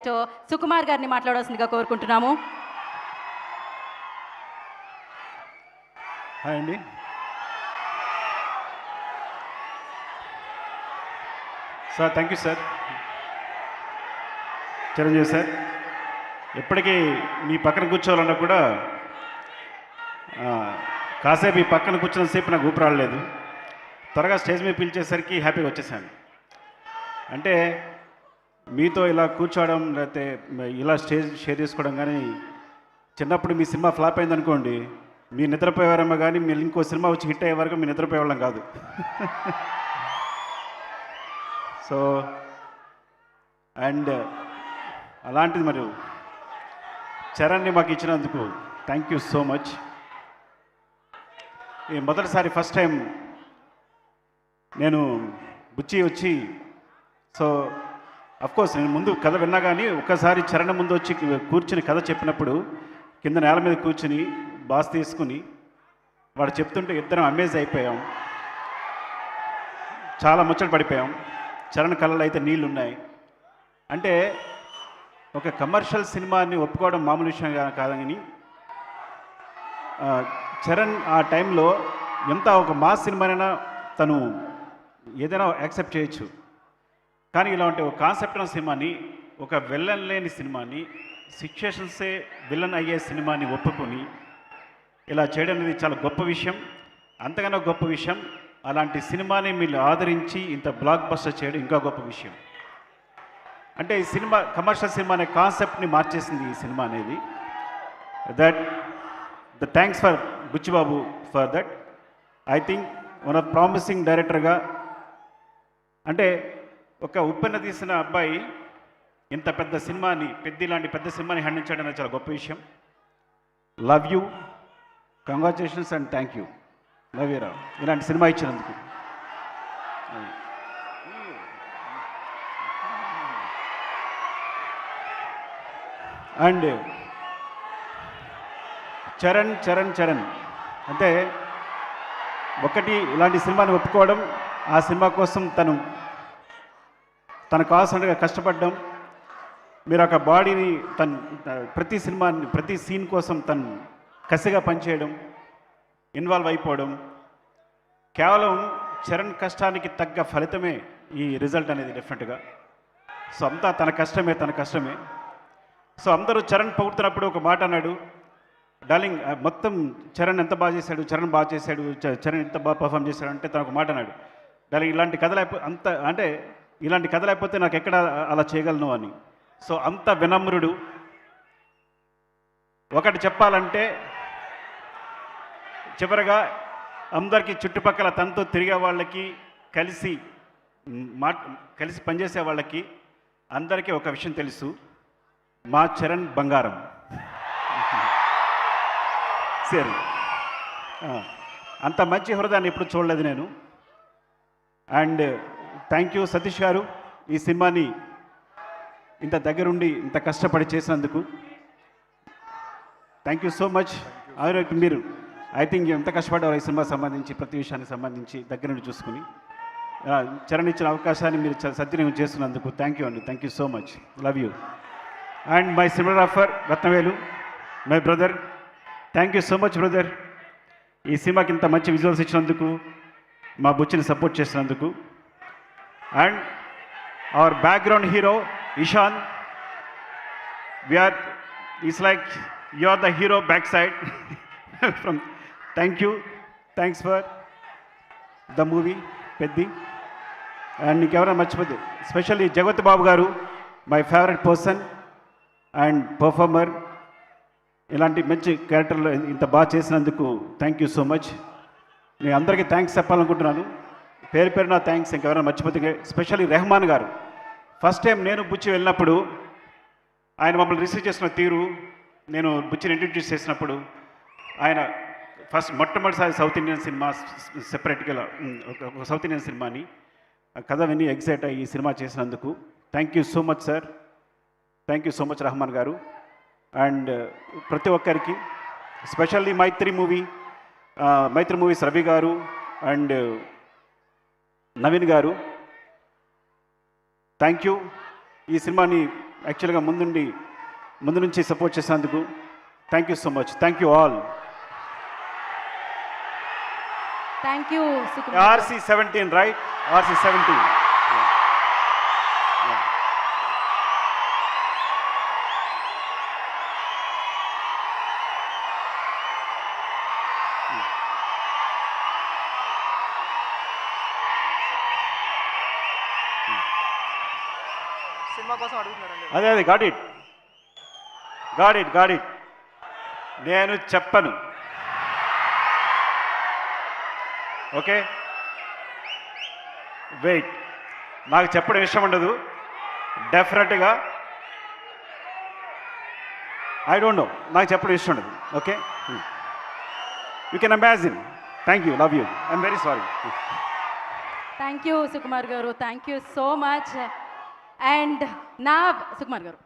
So Sukumar గారిని మాట్లాడాల్సిందిగా కోరుకుంటున్నాము. హాయ్ అండి. Sir thank you sir. Chiranjeevi sir, ఎప్పటికీ మీ పక్కన కూర్చోవాలన్నా కూడా కాసేపు ఈ పక్కన కూర్చున్నంతసేపు నాకు ఊపిరి రాలేదు. త్వరగా స్టేజ్ మీద పిలిచేసరికి హ్యాపీగా వచ్చేసాను. అంటే మీతో ఇలా కూర్చోవడం లేకపోతే ఇలా స్టేజ్ షేర్ చేసుకోవడం కానీ, చిన్నప్పుడు మీ సినిమా ఫ్లాప్ అయిందనుకోండి, మీ నిద్రపోయేవారేమో కానీ మీరు ఇంకో సినిమా వచ్చి హిట్ అయ్యే వరకు మీ నిద్రపోయేవాళ్ళం కాదు. సో అండ్ అలాంటిది మరి చరణ్ని మాకు ఇచ్చినందుకు థ్యాంక్ యూ సో మచ్. ఈ మొదటిసారి ఫస్ట్ టైం నేను బుచ్చి వచ్చి, సో అఫ్కోర్స్ నేను ముందు కథ విన్నా కానీ ఒక్కసారి చరణ్ ముందు వచ్చి కూర్చుని కథ చెప్పినప్పుడు కింద నేల మీద కూర్చుని బాస్ తీసుకుని వాడు చెప్తుంటే ఇద్దరం అమేజ్ అయిపోయాం. చాలా ముచ్చట పడిపోయాం. చరణ్ కళ్ళలో అయితే నీళ్ళు ఉన్నాయి. అంటే ఒక కమర్షియల్ సినిమాని ఒప్పుకోవడం మామూలు విషయం కాదని, చరణ్ ఆ టైంలో ఎంత ఒక మాస్ సినిమానైనా తను ఏదైనా యాక్సెప్ట్ చేయొచ్చు. కానీ ఇలాంటి ఒక కాన్సెప్ట్ ఉన్న సినిమాని, ఒక విలన్ లేని సినిమాని, సిచ్యుయేషన్సే విలన్ అయ్యే సినిమాని ఒప్పుకొని ఇలా చేయడం అనేది చాలా గొప్ప విషయం. అంతకన్నా గొప్ప విషయం, అలాంటి సినిమాని మీరు ఆదరించి ఇంత బ్లాక్ బస్టర్ చేయడం ఇంకా గొప్ప విషయం. అంటే ఈ సినిమా కమర్షియల్ సినిమా అనే కాన్సెప్ట్ని మార్చేసింది ఈ సినిమా అనేది. The thanks for Buchi Babu for that. I think one of promising డైరెక్టర్గా, అంటే ఒక ఉప్పెన తీసిన అబ్బాయి ఇంత పెద్ద సినిమాని, ఇలాంటి పెద్ద సినిమాని హ్యాండిల్ చేయడం అనేది చాలా గొప్ప విషయం. Love you, congratulations and thank you. Love you రా, ఇలాంటి సినిమా ఇచ్చినందుకు. అండ్ చరణ్ చరణ్ చరణ్ అంటే ఒకటి ఇలాంటి సినిమాని ఒప్పుకోవడం, ఆ సినిమా కోసం తను కావాల్సినట్టుగా కష్టపడడం, మీరు ఒక బాడీని ప్రతి సినిమాని ప్రతి సీన్ కోసం తను కసిగా పనిచేయడం, ఇన్వాల్వ్ అయిపోవడం, కేవలం చరణ్ కష్టానికి తగ్గ ఫలితమే ఈ రిజల్ట్ అనేది డెఫినెట్గా. సో అంతా తన కష్టమే. సో అందరూ చరణ్ పొగుడుతున్నప్పుడు ఒక మాట అన్నాడు, డార్లింగ్ మొత్తం చరణ్ ఎంత బాగా చేశాడు, చరణ్ ఎంత బాగా పర్ఫామ్ చేశాడు అంటే తను ఒక మాట అన్నాడు, డార్లింగ్ ఇలాంటి కథ లేకపోతే నాకు ఎక్కడ అలా చేయగలను అని. సో అంత వినమ్రుడు. ఒకటి చెప్పాలంటే, చివరగా అందరికీ చుట్టుపక్కల తనతో తిరిగే వాళ్ళకి, కలిసి పనిచేసే వాళ్ళకి అందరికీ ఒక విషయం తెలుసు, మా చరణ్ బంగారం. సరే, అంత మంచి హృదయాన్ని ఎప్పుడు చూడలేదు నేను. అండ్ థ్యాంక్ యూ సతీష్ గారు, ఈ సినిమాని ఇంత దగ్గరుండి ఇంత కష్టపడి చేసినందుకు థ్యాంక్ యూ సో మచ్. మీరు ఐ థింక్ ఎంత కష్టపడ్డారు ఈ సినిమా సంబంధించి, ప్రతి విషయానికి సంబంధించి దగ్గర నుండి చూసుకుని చరణ్ ఇచ్చిన అవకాశాన్ని మీరు సద్వినియోగం చేస్తున్నందుకు థ్యాంక్ యూ అండి. Thank you so much. Love you. And my cinematographer Ratnavelu, my brother, thank you so much brother. ఈ సినిమాకి ఇంత మంచి విజువల్స్ ఇచ్చినందుకు, మా బుచ్చిని సపోర్ట్ చేసినందుకు. And our background hero Ishaan, is like you are the hero back side from. Thanks for the movie Peddi. And ఇంకెవరైనా మర్చిపోతే specially Jagat Babu garu, my favourite person and performer. ఇలాంటి మంచి క్యారెక్టర్లు ఇంత బాగా చేసినందుకు థ్యాంక్ యూ సో మచ్. నేను అందరికీ థ్యాంక్స్ చెప్పాలనుకుంటున్నాను, పేరు నా థ్యాంక్స్. ఇంకెవరైనా మర్చిపోతే స్పెషల్లీ రెహమాన్ గారు, ఫస్ట్ టైం నేను బుచ్చి వెళ్ళినప్పుడు ఆయన మమ్మల్ని రిసీవ్ చేసిన తీరు, నేను బుచ్చిని ఇంట్రడ్యూస్ చేసినప్పుడు ఆయన మొట్టమొదటిసారి సౌత్ ఇండియన్ సినిమా సెపరేట్గా ఒక సౌత్ ఇండియన్ సినిమాని కథ విని ఎగ్జైట్ అయ్యి ఈ సినిమా చేసినందుకు thank you so much sir. Thank you so much Rahman garu. And ప్రతి ఒక్కరికి, స్పెషల్లీ మైత్రి మూవీస్ రవి గారు అండ్ నవీన్ గారు, థ్యాంక్ యూ. ఈ సినిమాని యాక్చువల్గా ముందు నుంచి సపోర్ట్ చేసినందుకు thank you so much. Thank you all. Thank you Sukumar. RC17, right? RC17. Cinema కోసం అడుగుతున్నారండి. అదే గాట్ ఇట్. నేను చెప్పను. Okay, wait. నాకు చెప్పడం ఇష్టం ఉండదు డెఫినెట్గా. ఐ డోంట్ నో, నాకు చెప్పడం ఇష్టం ఉండదు. Okay, you can imagine. Thank you, love you, I'm very sorry. Thank you Sukumar garu, thank you so much. And నా సుకుమార్ గారు